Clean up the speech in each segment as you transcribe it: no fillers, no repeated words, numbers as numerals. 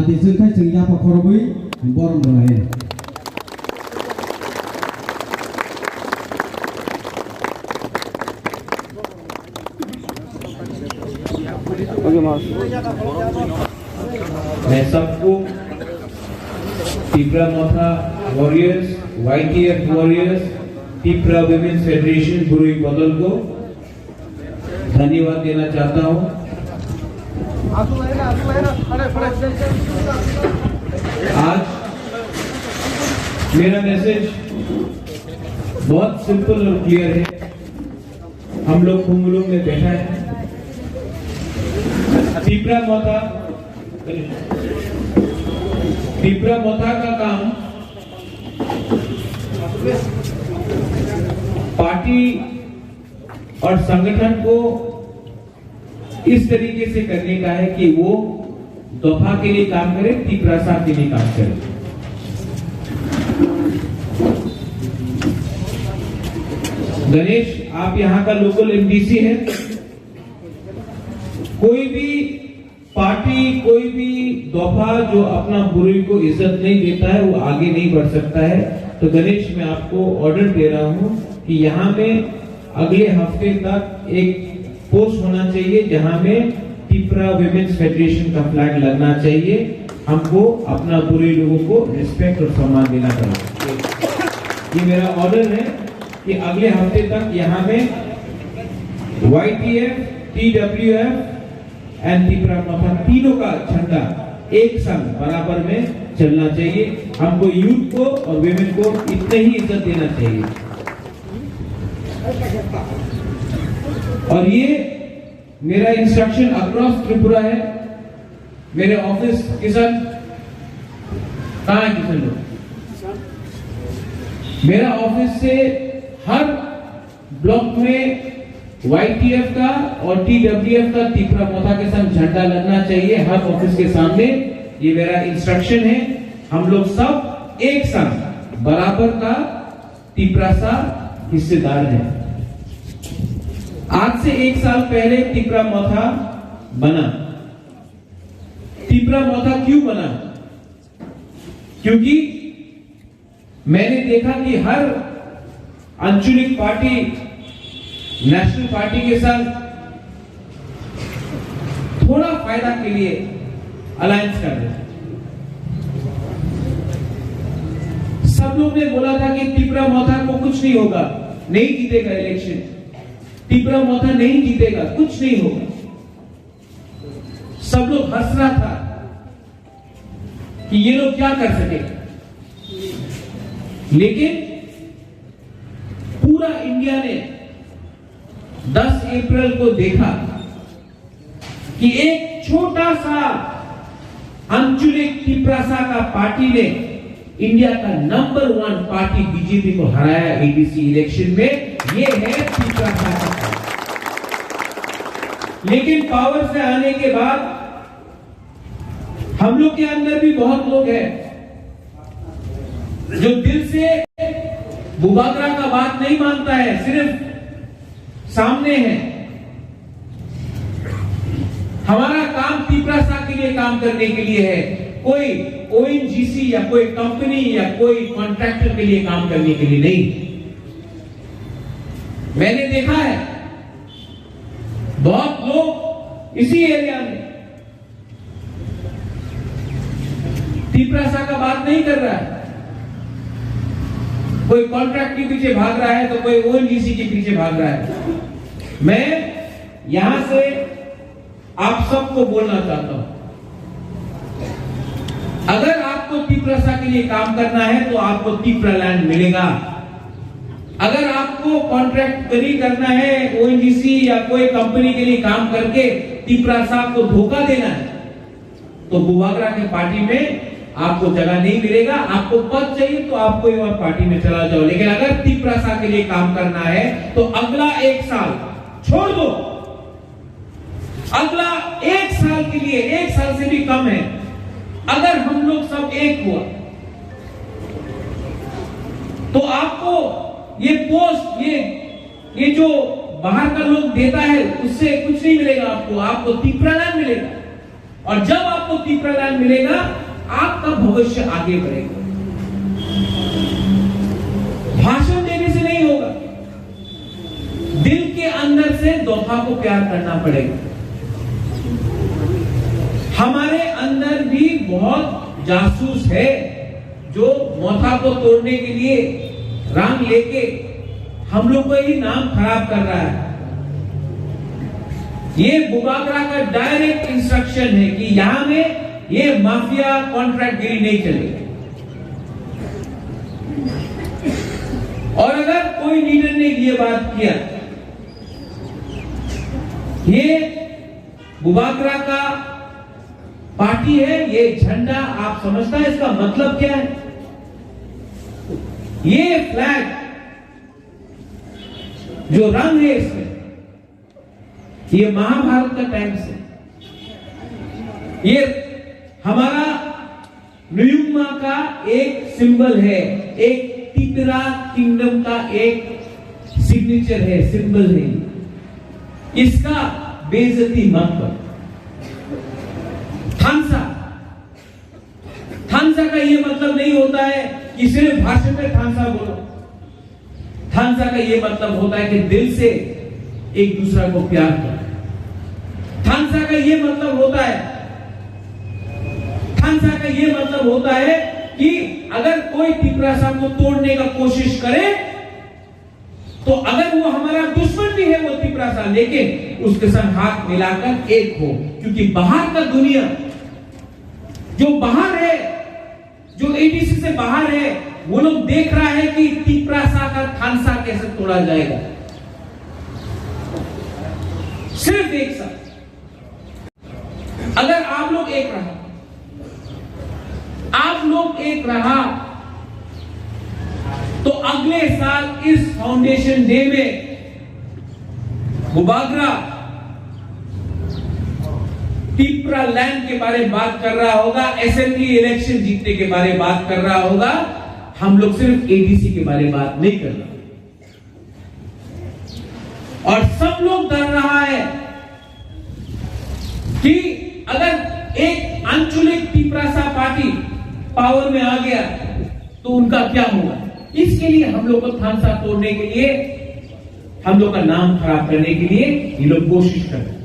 देजोंखाय जों याफा खरबै बरम लायो मैं सबको Tipra Motha warriors, YTF warriors, Tipra women's federation बुरुई बदल को धन्यवाद देना चाहता हूँ। आज मेरा मैसेज बहुत सिंपल और क्लियर है। हम लोग कुंगलू में बैठा है। तिपरा मोथा का काम पार्टी और संगठन को इस तरीके से करने का है कि वो दफा के लिए काम करे, तिपरासा के लिए काम करे। गणेश, आप यहाँ का लोकल एमडीसी है। कोई भी पार्टी, कोई भी दफा जो अपना बुरुई को इज्जत नहीं देता है वो आगे नहीं बढ़ सकता है। तो गणेश, मैं आपको ऑर्डर दे रहा हूं कि यहाँ में अगले हफ्ते तक एक पोस्ट होना चाहिए जहां में तिपरा विमेंस फेडरेशन का फ्लैग लगना चाहिए। हमको अपना बुरुई लोगों को रिस्पेक्ट और सम्मान देना चाहिए। ये मेरा ऑर्डर है कि अगले हफ्ते तक यहाँ में YTF, TWF एंड तिपरा मोथा तीनों का झंडा एक संग बराबर में चलना चाहिए। हमको यूथ को और विमेन को इतने ही इज्जत देना चाहिए। और ये मेरा इंस्ट्रक्शन अक्रॉस त्रिपुरा है। मेरे ऑफिस किशन कहाँ है? किशन लोग, मेरा ऑफिस से हर ब्लॉक में YTF का और TWF का तिपरा मोथा के साथ झंडा लगना चाहिए हर ऑफिस के सामने। ये मेरा इंस्ट्रक्शन है। हम लोग सब एक साथ बराबर का तिपरासा हिस्सेदार है। आज से 1 साल पहले तिपरा मोथा बना। तिपरा मोथा क्यों बना? क्योंकि मैंने देखा कि हर आंचलिक पार्टी नेशनल पार्टी के साथ थोड़ा फायदा के लिए अलायंस कर रहे। सब लोग ने बोला था कि तिपरा मोथा को कुछ नहीं होगा, नहीं जीतेगा इलेक्शन, तिपरा मोथा नहीं जीतेगा, कुछ नहीं होगा। सब लोग हंस रहा था कि ये लोग क्या कर सके। लेकिन पूरा इंडिया ने 10 अप्रैल को देखा कि एक छोटा सा आंचलिक तिपरासा का पार्टी ने इंडिया का नंबर 1 पार्टी बीजेपी को हराया एडीसी इलेक्शन में। ये है तिपरासा का। लेकिन पावर से आने के बाद हम लोग के अंदर भी बहुत लोग हैं जो दिल से बुबागरा का बात नहीं मानता है, सिर्फ सामने है। हमारा काम तिपरासा के लिए काम करने के लिए है, कोई ONGC या कोई कंपनी या कोई कॉन्ट्रैक्टर के लिए काम करने के लिए नहीं। मैंने देखा है बहुत लोग इसी एरिया में तिपरासा का बात नहीं कर रहा है। कोई कॉन्ट्रैक्ट के पीछे भाग रहा है तो कोई ONGC के पीछे भाग रहा है। मैं यहां से आप सबको बोलना चाहता हूं, अगर आपको तिपरासा के लिए काम करना है तो आपको तिपरा लैंड मिलेगा। अगर आपको कॉन्ट्रैक्ट नहीं करना है, ONGC या कोई कंपनी के लिए काम करके तिपरासा को धोखा देना है, तो बुबागरा के पार्टी में आपको जगह नहीं मिलेगा। आपको पद चाहिए तो आप कोई और पार्टी में चला जाओ। लेकिन अगर तिपरासा के लिए काम करना है तो अगला 1 साल छोड़ दो। अगला 1 साल के लिए, 1 साल से भी कम है, अगर हम लोग सब एक हुआ तो आपको ये पोस्ट, ये जो बाहर का लोग देता है उससे कुछ नहीं मिलेगा। आपको तिपरा लैंड मिलेगा और जब आपको तिप्रालैंड मिलेगा, आपका भविष्य आगे बढ़ेगा। भाषण देने से नहीं होगा, दिल के अंदर से दोफा को प्यार करना पड़ेगा। हमारे अंदर भी बहुत जासूस है जो मोथा को तोड़ने के लिए रंग लेके हम लोग को ही नाम खराब कर रहा है। ये बुबागरा का डायरेक्ट इंस्ट्रक्शन है कि यहां में ये माफिया कॉन्ट्रैक्ट गिरी नहीं चलेगी। और अगर कोई लीडर ने ये बात किया, ये बुबागरा का पार्टी है, ये झंडा आप समझता है इसका मतलब क्या है? ये फ्लैग जो रंग है इसमें, ये महाभारत का टाइम से, ये हमारा न्यूमा का एक सिंबल है, एक तिप्रा किंगडम का एक सिग्नेचर है, सिंबल है। इसका बेइज्जती मत करो। थानसा का ये मतलब नहीं होता है कि सिर्फ भाषण में थानसा बोलो। थानसा का ये मतलब होता है कि दिल से एक दूसरे को प्यार करो। थानसा का ये मतलब होता है, थानसा का ये मतलब होता है कि अगर कोई तिप्रासा को तोड़ने का कोशिश करे, तो अगर वो हमारा दुश्मन भी है वो तिप्रासा, लेकिन उसके साथ हाथ मिलाकर एक हो। क्योंकि बाहर का दुनिया जो बाहर है, जो एडीसी से बाहर है, वो लोग देख रहा है कि तिप्रासा का थानसा कैसे तोड़ा जाएगा। सिर्फ एक साथ अगर आप लोग एक रहा, आप लोग एक रहा, तो अगले साल इस फाउंडेशन डे में बुबागरा तिप्रालैंड के बारे में बात कर रहा होगा, असेंबली इलेक्शन जीतने के बारे में बात कर रहा होगा। हम लोग सिर्फ एडीसी के बारे में बात नहीं कर रहे। और सब लोग डर रहा है कि अगर एक आंचलिक तिप्रासा पार्टी पावर में आ गया तो उनका क्या होगा। इसके लिए हम लोग को थानसा तोड़ने के लिए, हम लोग का नाम खराब करने के लिए ये लोग कोशिश कर रहे हैं।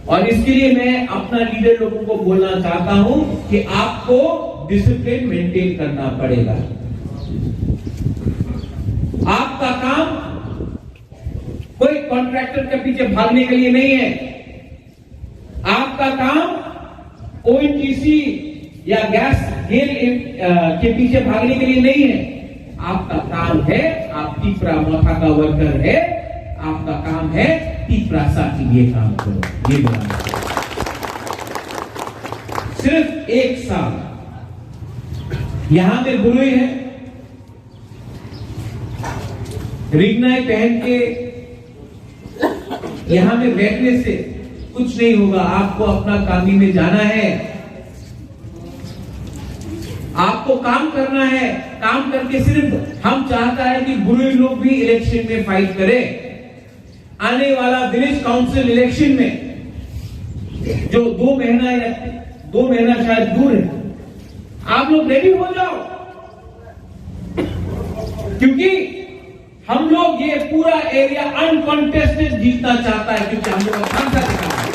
और इसके लिए मैं अपना लीडर लोगों को बोलना चाहता हूं कि आपको डिसिप्लिन मेंटेन करना पड़ेगा। आपका काम कोई कॉन्ट्रैक्टर के पीछे भागने के लिए नहीं है। आपका काम ओएनजीसी या गैस गेल के पीछे भागने के लिए नहीं है। आपका काम है, आप तिप्रा मोथा का वर्कर है, आपका काम है तिप्रासा के लिए काम करो। ये बोला सिर्फ एक साल यहां में बुरुई है, रिगनाई पहन के यहां में बैठने से कुछ नहीं होगा। आपको अपना कामी में जाना है, आपको काम करना है। काम करके सिर्फ हम चाहता है कि बुरुई लोग भी इलेक्शन में फाइट करें। आने वाला विलेज काउंसिल इलेक्शन में जो 2 महीना शायद दूर है, आप लोग रेडी हो जाओ, क्योंकि हम लोग ये पूरा एरिया अनकॉन्टेस्टेड जीतना चाहता है। क्योंकि हम लोग थानसा दिखाना है।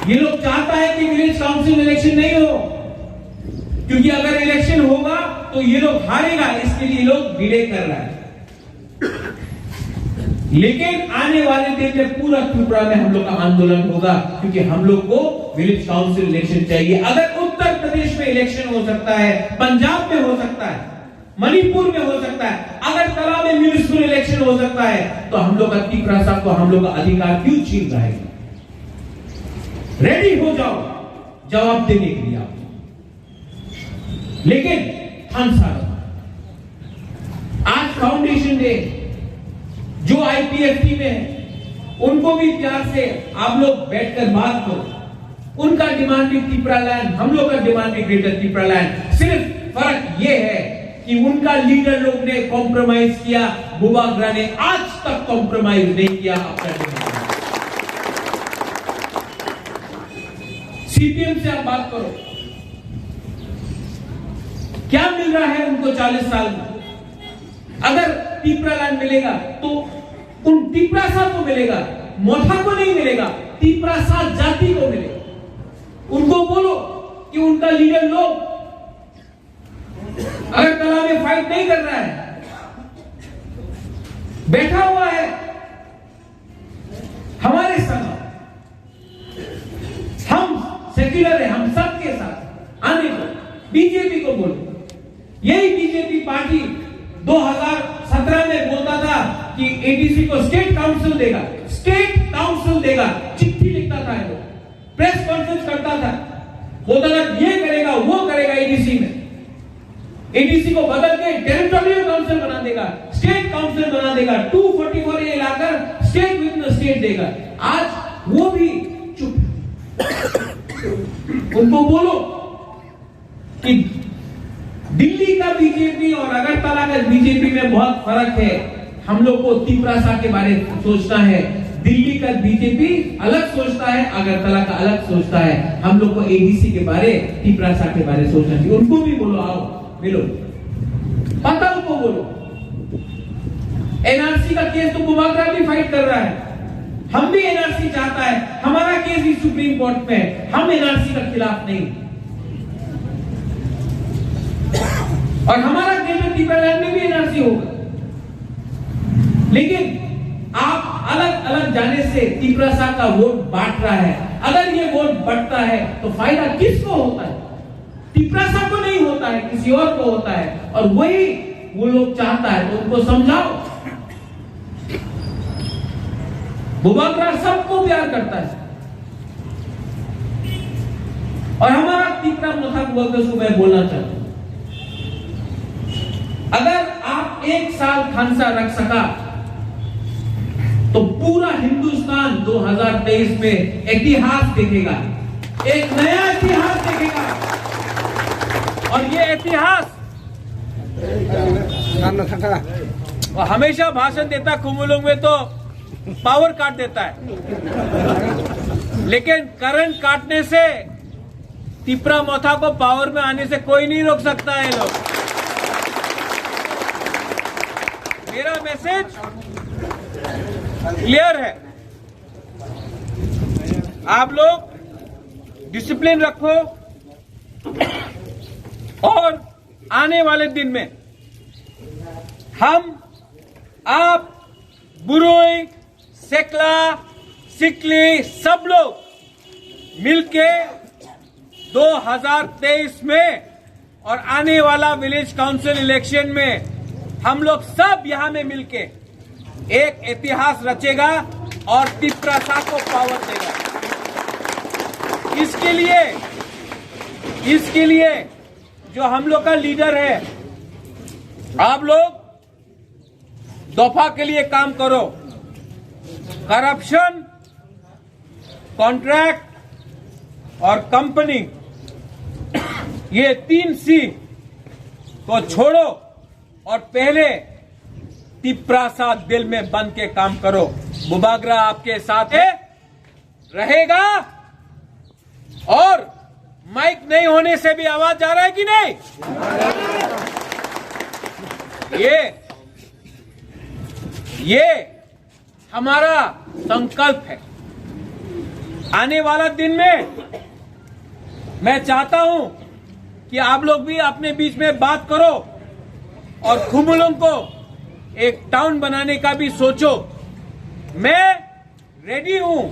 ये लोग चाहता है कि विलेज काउंसिल इलेक्शन नहीं हो, क्योंकि अगर इलेक्शन होगा तो ये लोग हारेगा, इसके लिए लोग डिले कर रहा है। लेकिन आने वाले दिन में पूरा त्रिपुरा में हम लोग का आंदोलन होगा, क्योंकि हम लोग को विलेज काउंसिल इलेक्शन चाहिए। अगर उत्तर प्रदेश में इलेक्शन हो सकता है, पंजाब में हो सकता है, मणिपुर में हो सकता है, अगरतला में म्यूनिसिपल इलेक्शन हो सकता है, तो हम लोग का तिप्रासा को हम लोग का अधिकार क्यों छीन रहे हैं? रेडी हो जाओ जवाब देने के लिए आप। लेकिन थानसा आज फाउंडेशन डे जो आईपीएफटी में है, उनको भी प्यार से आप लोग बैठकर बात करो। उनका डिमांड भी तिप्रालैंड, हम लोग का डिमांड भी ग्रेटर तिप्रालैंड। सिर्फ फर्क ये है कि उनका लीडर लोग ने कॉम्प्रोमाइज किया, बुबागरा ने आज तक कॉम्प्रोमाइज नहीं किया अपना डिमांड। सीपीएम से आप बात करो, क्या मिल रहा है उनको 40 साल में? अगर तिपरा लैंड मिलेगा तो उन तिपरासा को मिलेगा, मोथा को नहीं मिलेगा, तिपरासा जाति को मिलेगा। उनको बोलो कि उनका लीडर लोग अगर कला में फाइट नहीं कर रहा है, बैठा हुआ है हमारे संग, हम सेक्युलर है, हम सबके साथ आने को बीजेपी को बोलो। यही बीजेपी पार्टी 2017 में बोलता था कि एडीसी को स्टेट काउंसिल देगा, स्टेट काउंसिल देगा, चिट्ठी लिखता था, प्रेस कॉन्फ्रेंस करता था, बोलता था ये करेगा वो करेगा, एडीसी में एडीसी को बदल के टेरिटोरियल काउंसिल बना देगा, स्टेट काउंसिल बना देगा, 244A locker state with in state देगा। आज वो भी चुप। उनको बोलो कि दिल्ली का बीजेपी और अगरतला का बीजेपी में बहुत फर्क है। हम लोग को तिपरासा के बारे में सोचना है। दिल्ली का बीजेपी अलग सोचता है, अगरतला का अलग सोचता है। हम लोग को एडीसी के बारे, तिपरासा के बारे सोचना चाहिए। उनको भी बोलो, आओ मिलो, पता उनको बोलो। एनआरसी का केस तो बुबाकरा भी फाइट कर रहा है, हम भी एनआरसी चाहता है, हमारा केस भी सुप्रीम कोर्ट में है, हम एनआरसी के खिलाफ नहीं, और हमारा ग्रेटर तिपरालैंड में भी एनआरसी होगा। लेकिन आप अलग अलग जाने से तिपरासा का वोट बांट रहा है। अगर ये वोट बढ़ता है तो फायदा किसको होता है? तिपरासा को नहीं होता है, किसी और को होता है, और वही वो लोग चाहता है। तो उनको समझाओ, बुबाकरा सबको प्यार करता है, और हमारा तिपरा मोथा को मैं बोलना चाहता हूं, अगर आप 1 साल खानसा रख सका तो पूरा हिंदुस्तान 2023 में इतिहास देखेगा, एक नया इतिहास देखेगा। और ये इतिहास हमेशा भाषण देता कुमुलुंग में तो पावर काट देता है, लेकिन करंट काटने से तिपरा मोथा को पावर में आने से कोई नहीं रोक सकता है। लोग, मेरा मैसेज क्लियर है, आप लोग डिसिप्लिन रखो, और आने वाले दिन में हम, आप, बुरुई, सेकला, सिकली, सब लोग मिलके 2023 में और आने वाला विलेज काउंसिल इलेक्शन में हम लोग सब यहां में मिलके एक इतिहास रचेगा और तिपरासा को पावर देगा। इसके लिए जो हम लोग का लीडर है, आप लोग दफा के लिए काम करो। करप्शन, कॉन्ट्रैक्ट और कंपनी, ये 3 C को छोड़ो और पहले तिपरासा दिल में बन के काम करो। बुबाकरा आपके साथ है, रहेगा, और माइक नहीं होने से भी आवाज जा रहा है कि नहीं? ये हमारा संकल्प है। आने वाला दिन में मैं चाहता हूं कि आप लोग भी अपने बीच में बात करो और खुमुलुंग को एक टाउन बनाने का भी सोचो। मैं रेडी हूं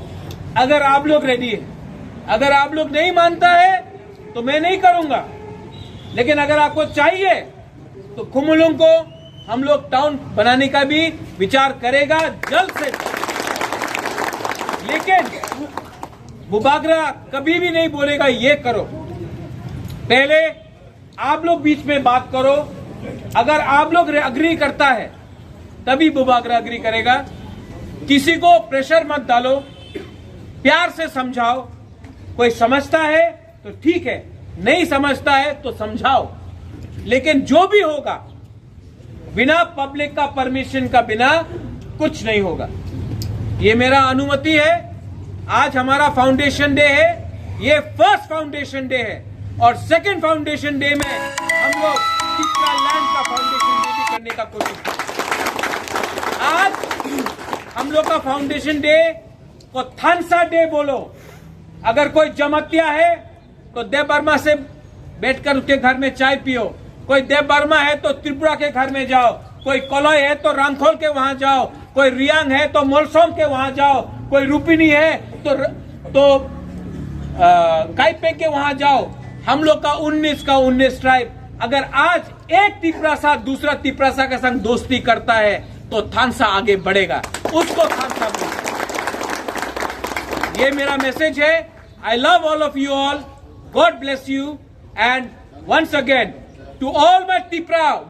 अगर आप लोग रेडी हैं। अगर आप लोग नहीं मानता है तो मैं नहीं करूंगा, लेकिन अगर आपको चाहिए तो खुमुलुंग को हम लोग टाउन बनाने का भी विचार करेगा जल्द से। लेकिन बुबाकरा कभी भी नहीं बोलेगा ये करो, पहले आप लोग बीच में बात करो। अगर आप लोग अग्री करता है तभी बुबाकरा अग्री करेगा। किसी को प्रेशर मत डालो, प्यार से समझाओ। कोई समझता है तो ठीक है, नहीं समझता है तो समझाओ, लेकिन जो भी होगा बिना पब्लिक का परमिशन का बिना कुछ नहीं होगा। ये मेरा अनुमति है। आज हमारा फाउंडेशन डे है, ये फर्स्ट फाउंडेशन डे है और सेकंड फाउंडेशन डे में हम लोग तिप्रा लैंड का फाउंडेशन डे भी करने का कोशिश करें। आज हम लोग का फाउंडेशन डे को थानसा डे बोलो। अगर कोई जमतिया है तो देव बर्मा से बैठकर उसके घर में चाय पियो। कोई देव बर्मा है तो त्रिपुरा के घर में जाओ। कोई कोलोई है तो रांगखोल के वहां जाओ। कोई रियांग है तो मोलसोम के वहां जाओ। कोई रूपिनी है तो काइपे के वहां जाओ। हम लोग का 19 ट्राइब अगर आज एक तिपरासा दूसरा तिपरासा के संग दोस्ती करता है तो थानसा आगे बढ़ेगा। उसको थानसा बोलते। ये मेरा मैसेज है। I love all of you all. God bless you and once again to all my Tipra